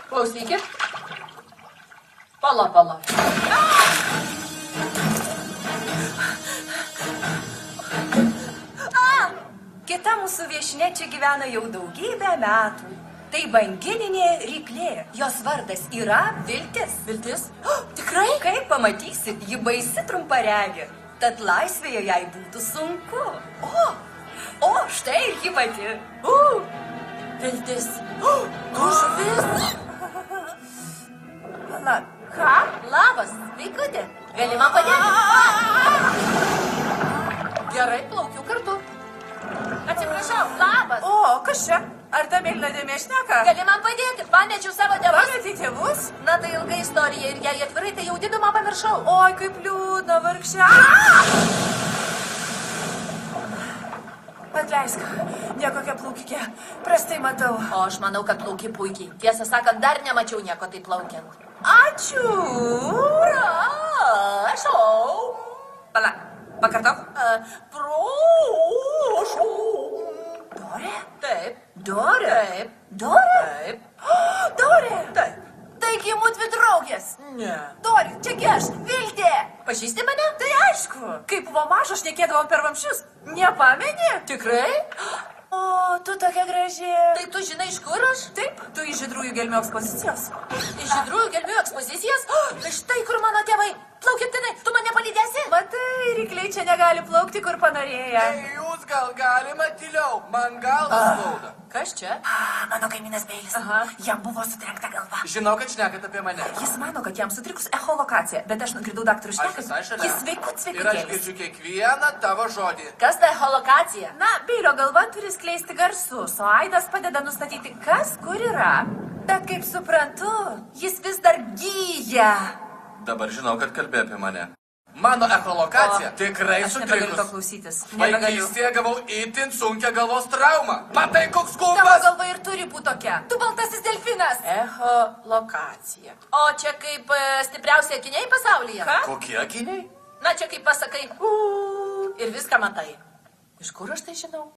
Klausykit. Pala. Kita mūsų viešinė čia gyvena jau daugybę metų. Tai bangininė ryklė. Jos vardas yra Viltis. Viltis? Tikrai? Kaip pamatysit, ji baisi trumparegė. Tad laisvėje jai būtų sunku. O, štai ir ji pati. Viltis. Tu žuvis? Ką? Labas, veikutė. Gali man padėti? Gerai, plaukiu kartu. Atsiprašau, labas. O, kas čia? Ar ta mėlyna dėmė šneka? Gali man padėti, pamečiau savo tėvus. Pametei tėvus? Na, tai ilga istorija ir jei atvirai, tai jau didumą pamiršau. Oi, kaip liūdna, vargšė. Atleisk, nekokia plaukikė. Prastai matau. O aš manau, kad plauki puikiai. Tiesą sakant, dar nemačiau nieko taip plaukiant. Ačiū. Prašau. Pala, pakartok. Prašau. Dorė? Taip. Dorė? Taip. Dorė? Taip. Dorė? Taip. Taigi mudvi draugės. Ne. Dorė, čiagi aš, Viltė. Pažįsti mane? Tai aišku, kai buvo maža, šnekėdavom per vamzdžius. Nepameni? Tikrai? O, tu tokia graži. Tai tu žinai, iš kur aš? Taip, tu iš žydrųjų gelmių ekspozicijos. Iš žydrųjų gelmių ekspozicijas? Tai štai kur mano tėvai. Plaukimtinai, tu mane palydėsi? Matai, rykliai čia negali plaukti, kur panorėję. Tai jūs gal galima tyliau, man galvas skauda. Kas čia? Mano kaimynas Beilis. Aha. Jam buvo sutrenkta galva. Žinau, kad šnekat apie mane. Jis mano, kad jam sutrikus echolokacija, bet aš nugirdau daktarų Aš šnekas. visai šalia. Jis Ir aš sveikutėlis. girdžiu kiekvieną tavo žodį. Kas tai holokacija? Na, Beilio galva turi skleisti garsus, o aidas padeda nustatyti, kas kur yra. Bet kaip suprantu, jis vis dar gyja. Dabar žinau, kad kalbė apie mane. Mano echolokacija tikrai Aš nebegaliu to sutrikus. klausytis. Nebegaliu. Vaikystėje gavau itin sunkią galvos traumą. Matai, koks Tavo kumpas? galva ir turi būti tokia. Tu baltasis delfinas. Echolokacija. O čia kaip stipriausi akiniai pasaulyje? Ką? Kokie akiniai? Na, čia kaip pasakai, ir viską matai. Iš kur aš tai žinau?